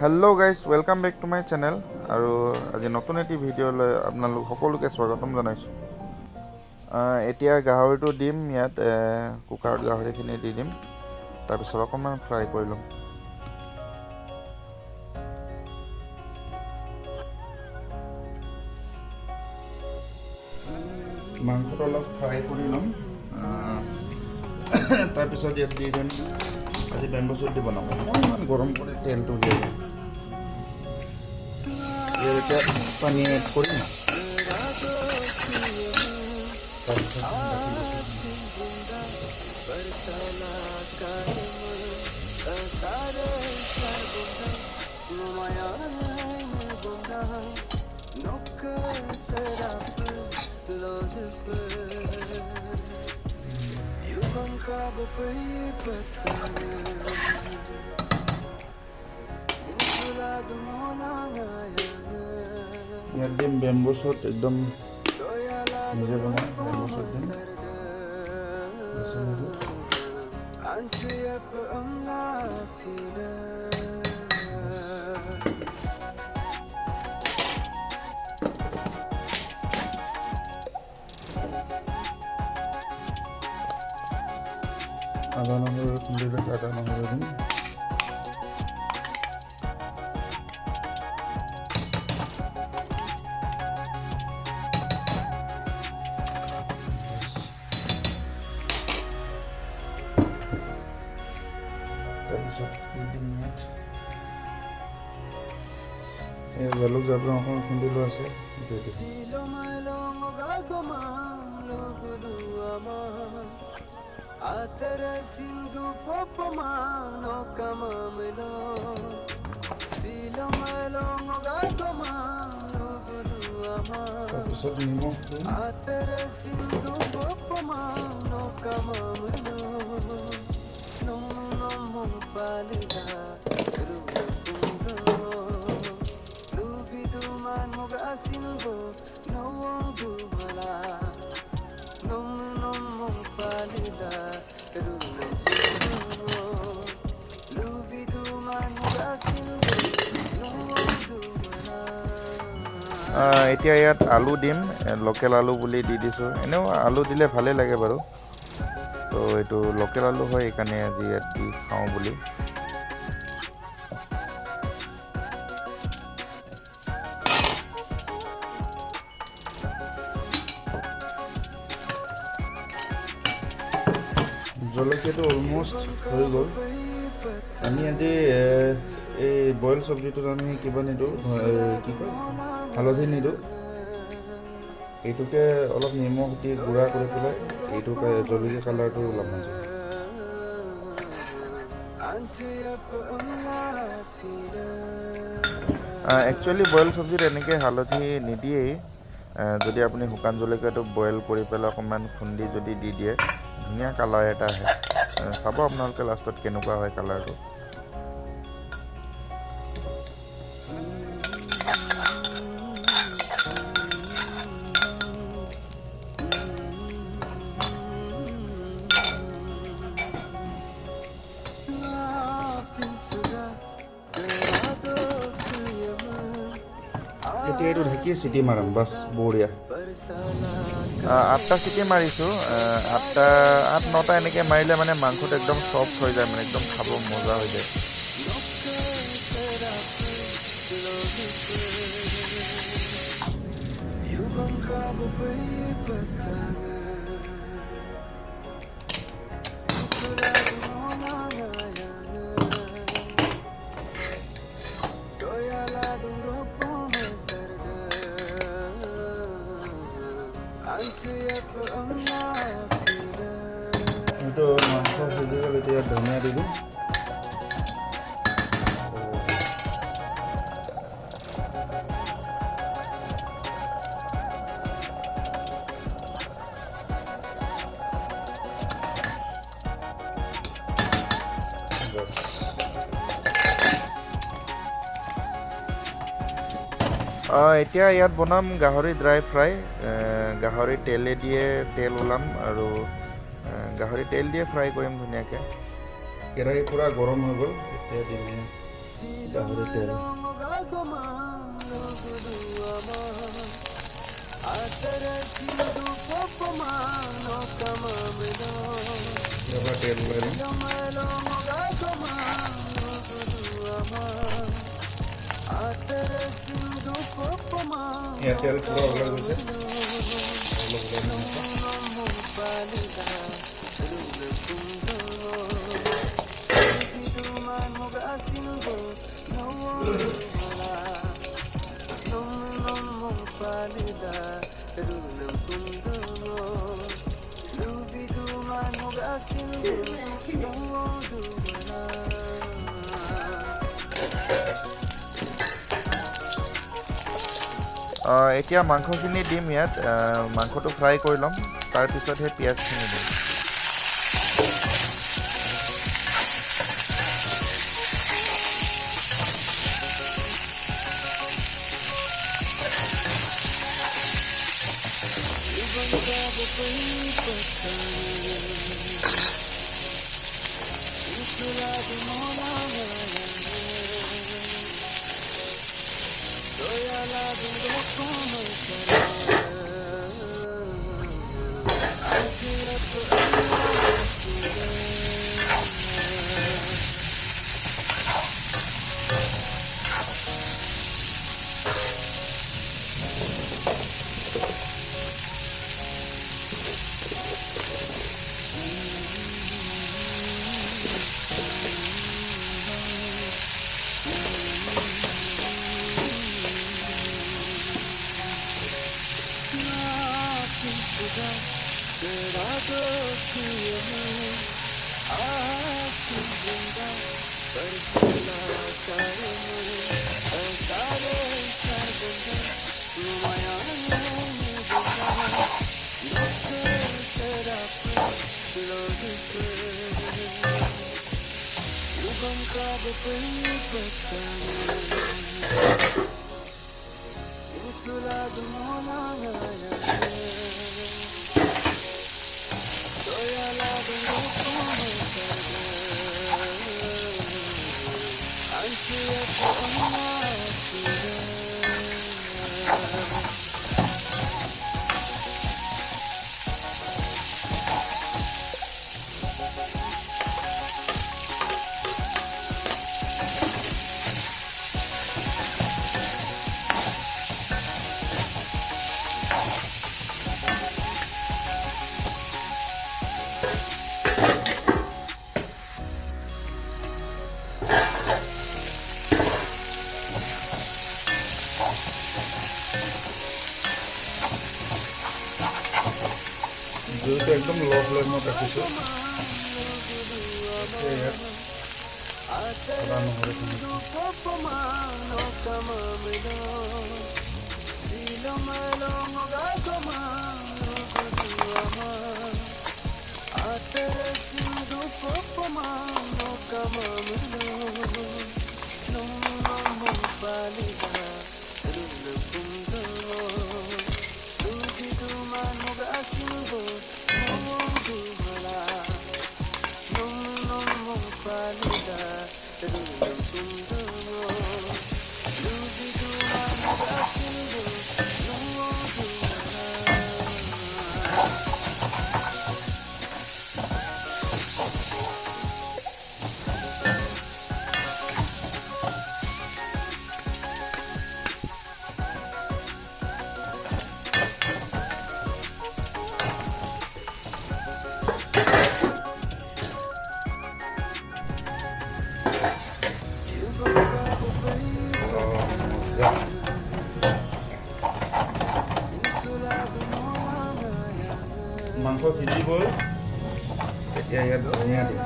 Hello' guys welcome back to my channel আৰু আজি নতুন এটি ভিডিঅ'লৈ আপোনালোক সকলোকে স্বাগতম জনাইছোঁ। এতিয়া গাহৰিটো দিম ইয়াত কুকাৰত গাহৰিখিনি দি দিম, তাৰপিছত অকণমান ফ্ৰাই কৰি ল'ম। মাংসটো অলপ ফ্ৰাই কৰি ল'ম, তাৰপিছত ইয়াত দি দিম। আজি বেম্বো চুট দি বনাম, অকণমান গৰম কৰি তেলটো দি দিম। ইয়াত এতিয়া পানী এড কৰিম, ইয়াত দিম বেম্বো চুট, একদম নিজে বনাই বেম্বো চুট দিম। আদা নহৰু খুন্দি ৰাখি আদা নহৰু দিম। তাৰপিছত দিম ইয়াত এই জালুক জাবৰা অকণমান খুন্দি লোৱা আছে, তাৰপিছত নিমখ দিম। এতিয়া ইয়াত আলু দিম, লোকেল আলু বুলি দি দিছোঁ। এনেও আলু দিলে ভালেই লাগে বাৰু, তো এইটো লোকেল আলু হয়, সেইকাৰণে আজি ইয়াত দি খাওঁ বুলি। জলকীয়াটো অলমষ্ট হৈ গ'ল। আমি আজি এই বইল চব্জিটোত আমি কিবা নিদিওঁ, কি কয়, হালধি নিদিওঁ। এইটোকে অলপ নিমখ দি গুড়া কৰি পেলাই এইটোকে জলকীয়া কালাৰটো ওলাব নাযায়। একচুৱেলি বইল চব্জিত এনেকৈ হালধি নিদিয়েই। যদি আপুনি শুকান জলকীয়াটো বইল কৰি পেলাই অকণমান খুন্দি যদি দি দিয়ে, ধুনীয়া কালাৰ এটা আহে। চাব আপোনালোকে লাষ্টত কেনেকুৱা হয় কালাৰটো। এতিয়া এইটো ঢাকি চিটি মাৰাম, বাছ বঢ়িয়া। 8টা চিটি মাৰিছোঁ, 8-9টা এনেকৈ মাৰিলে মানে মাংসটো একদম চফ্ট হৈ যায়, মানে একদম খাব মজা হৈ যায়। এইটো মাংস সিজি গ'ল, এতিয়া ধনিয়া দি দিম। এতিয়া ইয়াত বনাম গাহৰি ড্ৰাই ফ্ৰাই। গাহৰি তেল ওলাম আৰু গাহৰি তেল দিয়ে ফ্ৰাই কৰিম ধুনীয়াকৈ। কেৰাহী পূৰা গৰম হৈ গ'ল, এতিয়া দিম গাহৰি তেল এবাৰ তেল ওলাই ইয়াত তেল পুৰা ওলাই গৈছে অলপ ওলাই এতিয়া মাংসখিনি দিম ইয়াত মাংসটো ফ্ৰাই কৰি ল'ম তাৰপিছতহে পিঁয়াজখিনি দিম জুইটো একদম ল' ফ্লেমত ৰাখিছোঁ ইয়াত আদা নহৰু মাংস সিজিবই এতিয়া ইয়াত ধনিয়া দিম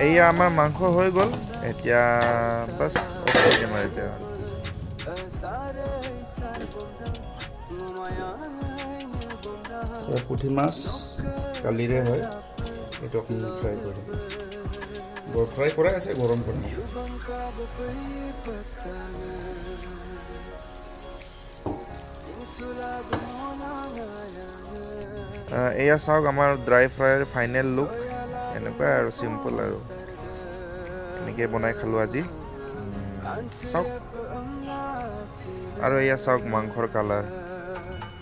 এইয়া আমাৰ মাংস হৈ গ'ল এতিয়া বাছ অফ দিম আৰু এতিয়া পুঠি মাছ কালিৰে হয় এইটো অকণমান ফ্ৰাই কৰি বৰ ফ্ৰাই কৰাই আছে গৰম কৰি এয়া চাওক আমাৰ ড্ৰাই ফ্ৰাইৰ ফাইনেল লুক এনেকুৱাই আৰু চিম্পল আৰু এনেকৈ বনাই খালোঁ আজি চাওক আৰু এয়া চাওক মাংসৰ কালাৰ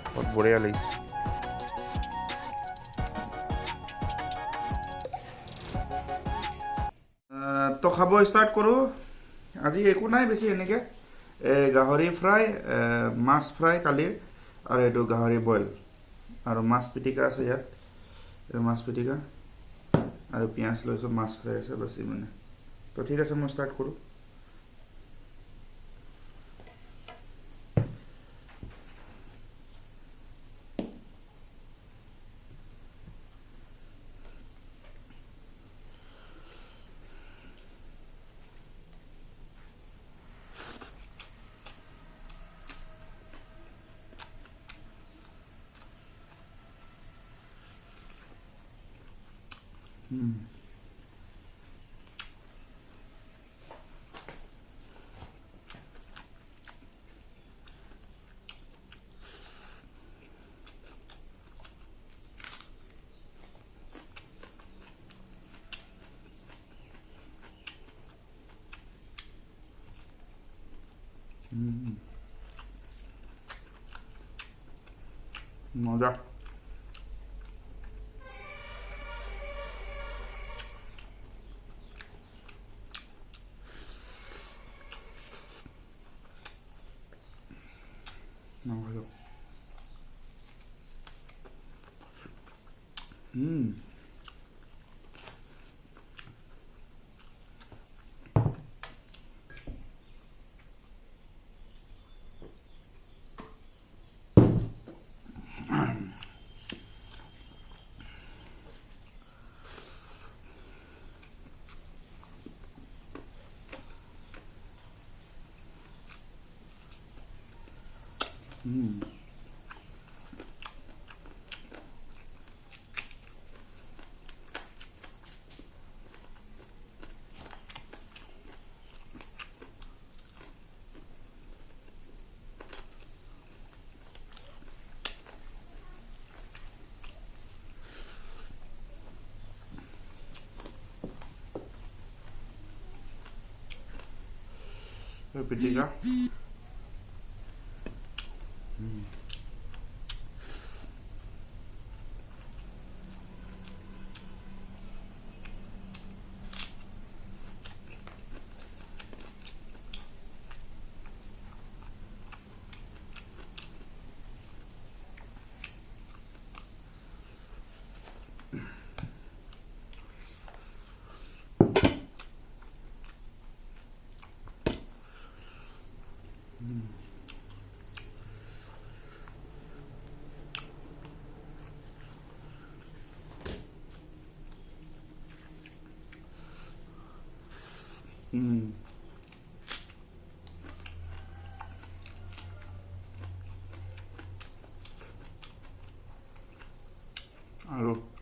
বহুত বঢ়িয়া লাগিছে তো খাব ষ্টাৰ্ট কৰোঁ আজি একো নাই বেছি এনেকৈ গাহৰি ফ্ৰাই মাছ ফ্ৰাই কালিৰ আৰু এইটো গাহৰি বইল আৰু মাছ পিটিকা আছে ইয়াত মাছ পিটিকা আৰু পিঁয়াজ লৈছোঁ মাছ ফ্ৰাই আছে বাছ ইমানে তো ঠিক আছে মই ষ্টাৰ্ট কৰোঁ মজা ভালো pitica Aló.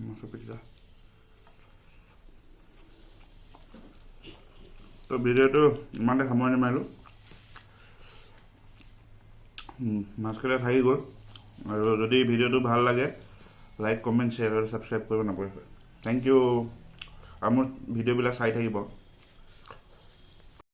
মাছৰ পিটিকা তো ভিডিঅ'টো ইমানতে সামৰণি মাৰিলোঁ মাছকেইটা থাকি গ'ল আৰু যদি ভিডিঅ'টো ভাল লাগে লাইক কমেণ্ট শ্বেয়াৰ আৰু ছাবস্ক্ৰাইব কৰিব নাপাহৰিব থেংক ইউ আৰু মোৰ ভিডিঅ'বিলাক চাই থাকিব